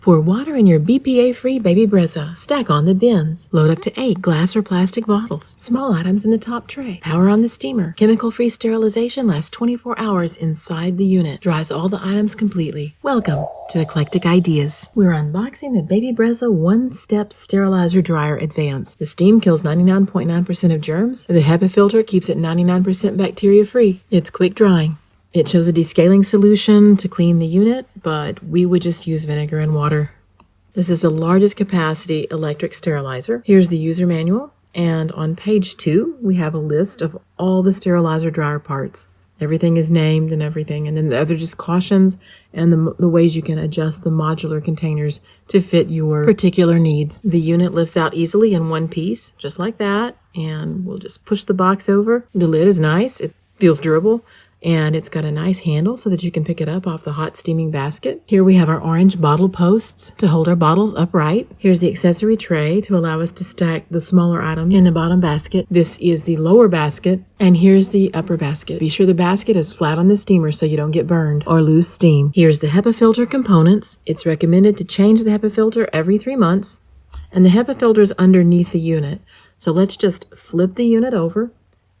Pour water in your BPA-free baby Brezza. Stack on the bins. Load up to 8 glass or plastic bottles. Small items in the top tray. Power on the steamer. Chemical-free sterilization lasts 24 hours inside the unit. Dries all the items completely. Welcome to Eclectic Ideas. We're unboxing the baby Brezza one-step sterilizer dryer advance. The steam kills 99.9% of germs. The HEPA filter keeps it 99% bacteria-free. It's quick drying. It shows a descaling solution to clean the unit, but we would just use vinegar and water. This is the largest capacity electric sterilizer. Here's the user manual, and on page 2, we have a list of all the sterilizer dryer parts. Everything is named and everything, and then the other just cautions and the ways you can adjust the modular containers to fit your particular needs. The unit lifts out easily in one piece, just like that, and we'll just push the box over. The lid is nice. It feels durable. And it's got a nice handle so that you can pick it up off the hot steaming basket. Here we have our orange bottle posts to hold our bottles upright. Here's the accessory tray to allow us to stack the smaller items in the bottom basket. This is the lower basket, and here's the upper basket. Be sure the basket is flat on the steamer so you don't get burned or lose steam. Here's the HEPA filter components. It's recommended to change the HEPA filter every 3 months, and the HEPA filter is underneath the unit. So let's just flip the unit over.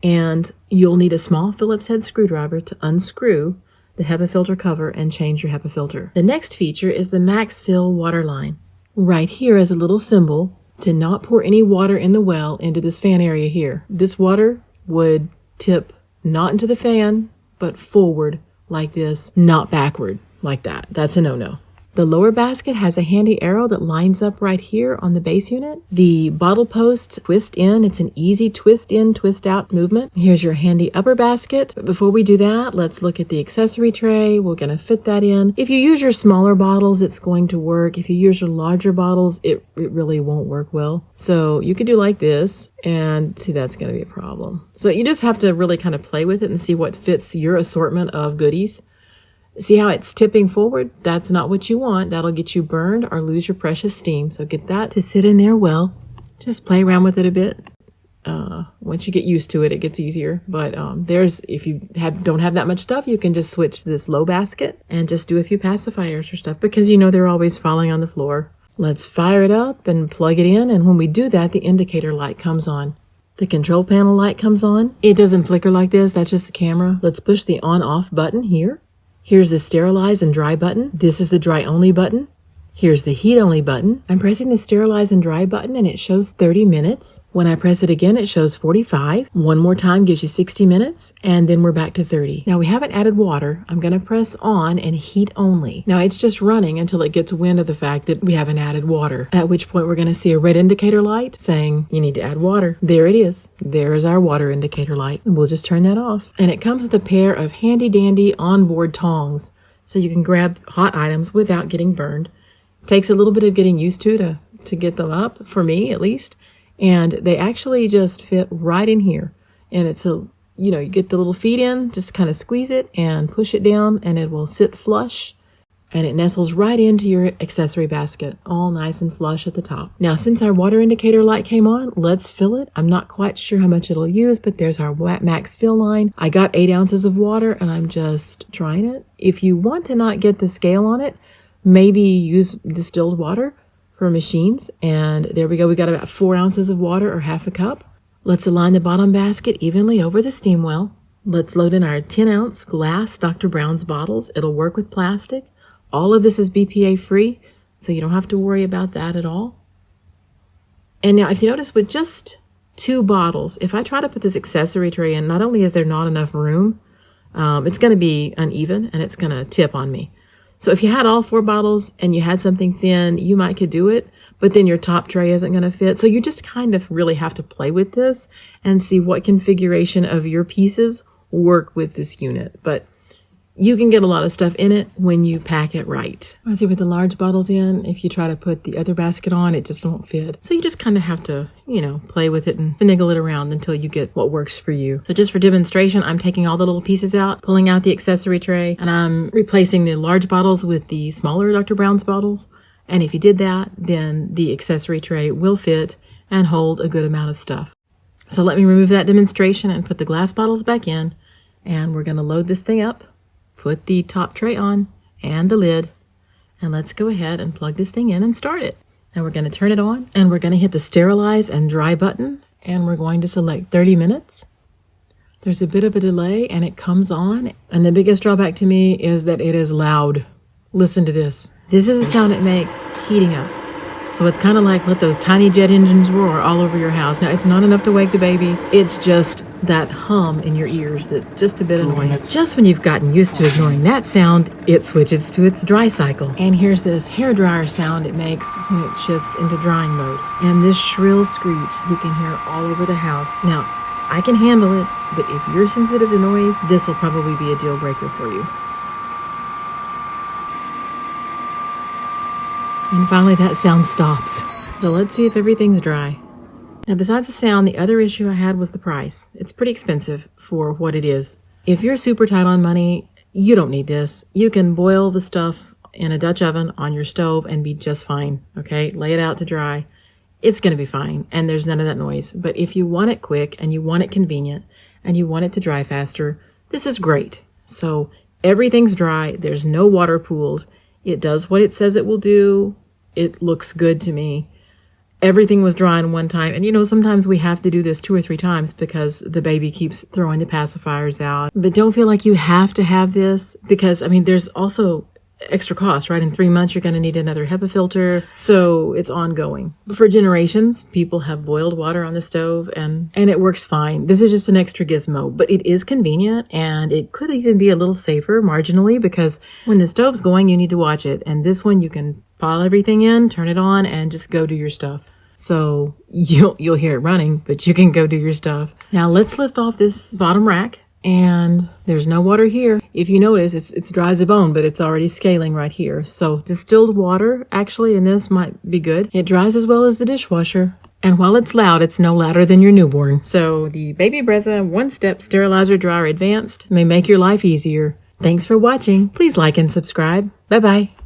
And you'll need a small Phillips head screwdriver to unscrew the HEPA filter cover and change your HEPA filter. The next feature is the max fill water line. Right here is a little symbol to not pour any water in the well into this fan area here. This water would tip not into the fan, but forward like this, not backward like that. That's a no-no. The lower basket has a handy arrow that lines up right here on the base unit. The bottle posts twist in. It's an easy twist in, twist out movement. Here's your handy upper basket. But before we do that, let's look at the accessory tray. We're going to fit that in. If you use your smaller bottles, it's going to work. If you use your larger bottles, it really won't work well. So you could do like this, and see, that's going to be a problem. So you just have to really kind of play with it and see what fits your assortment of goodies. See how it's tipping forward? That's not what you want. That'll get you burned or lose your precious steam. So get that to sit in there well. Just play around with it a bit. Once you get used to it, it gets easier. But if you don't have that much stuff, you can just switch to this low basket and just do a few pacifiers or stuff because you know they're always falling on the floor. Let's fire it up and plug it in. And when we do that, the indicator light comes on. The control panel light comes on. It doesn't flicker like this. That's just the camera. Let's push the on-off button here. Here's the sterilize and dry button. This is the dry only button. Here's the heat only button. I'm pressing the sterilize and dry button and it shows 30 minutes. When I press it again, it shows 45. One more time gives you 60 minutes, and then we're back to 30. Now we haven't added water. I'm going to press on and heat only. Now it's just running until it gets wind of the fact that we haven't added water, at which point we're going to see a red indicator light saying you need to add water. There it is. There's our water indicator light, and we'll just turn that off. And it comes with a pair of handy dandy onboard tongs so you can grab hot items without getting burned. Takes a little bit of getting used to get them up, for me at least, and they actually just fit right in here. And it's you get the little feet in, just kind of squeeze it and push it down, and it will sit flush, and it nestles right into your accessory basket, all nice and flush at the top. Now, since our water indicator light came on, let's fill it. I'm not quite sure how much it'll use, but there's our max fill line. I got 8 ounces of water, and I'm just trying it. If you want to not get the scale on it, maybe use distilled water for machines. And there we go. We got about 4 ounces of water or half a cup. Let's align the bottom basket evenly over the steam well. Let's load in our 10-ounce glass Dr. Brown's bottles. It'll work with plastic. All of this is BPA-free, so you don't have to worry about that at all. And now if you notice with just 2 bottles, if I try to put this accessory tray in, not only is there not enough room, it's going to be uneven and it's going to tip on me. So if you had all 4 bottles and you had something thin, you might could do it, but then your top tray isn't going to fit. So you just kind of really have to play with this and see what configuration of your pieces work with this unit. But you can get a lot of stuff in it when you pack it right. I see with the large bottles in, if you try to put the other basket on, it just won't fit. So you just kind of have to, play with it and finagle it around until you get what works for you. So just for demonstration, I'm taking all the little pieces out, pulling out the accessory tray, and I'm replacing the large bottles with the smaller Dr. Brown's bottles. And if you did that, then the accessory tray will fit and hold a good amount of stuff. So let me remove that demonstration and put the glass bottles back in, and we're going to load this thing up. Put the top tray on and the lid, And let's go ahead and plug this thing in and start it. Now we're going to turn it on, and we're going to hit the sterilize and dry button, and we're going to select 30 minutes. There's a bit of a delay, and it comes on, and the biggest drawback to me is that it is loud. Listen to this. This is the sound it makes heating up. So it's kind of like let those tiny jet engines roar all over your house. Now, it's not enough to wake the baby. It's just that hum in your ears that just a bit annoying. Just when you've gotten used to ignoring that sound, it switches to its dry cycle. And here's this hair dryer sound it makes when it shifts into drying mode. And this shrill screech you can hear all over the house. Now, I can handle it, but if you're sensitive to noise, this will probably be a deal breaker for you. And finally, that sound stops. So let's see if everything's dry. Now, besides the sound, the other issue I had was the price. It's pretty expensive for what it is. If you're super tight on money, you don't need this. You can boil the stuff in a Dutch oven on your stove and be just fine, okay? Lay it out to dry. It's going to be fine, and there's none of that noise. But if you want it quick, and you want it convenient, and you want it to dry faster, this is great. So everything's dry. There's no water pooled. It does what it says it will do. It looks good to me. Everything was dry in one time. And, you know, sometimes we have to do this 2 or 3 times because the baby keeps throwing the pacifiers out. But don't feel like you have to have this because, I mean, there's also extra cost, right? In 3 months, you're going to need another HEPA filter. So it's ongoing. For generations, people have boiled water on the stove and it works fine. This is just an extra gizmo, but it is convenient and it could even be a little safer marginally because when the stove's going, you need to watch it. And this one, you can pile everything in, turn it on, and just go do your stuff. So you'll hear it running, but you can go do your stuff. Now let's lift off this bottom rack. And there's no water here. If you notice, it's dry as a bone, but it's already scaling right here. So distilled water, actually, in this might be good. It dries as well as the dishwasher. And while it's loud, it's no louder than your newborn. So the Baby Brezza one-step Sterilizer Dryer Advanced may make your life easier. Thanks for watching. Please like and subscribe. Bye-bye.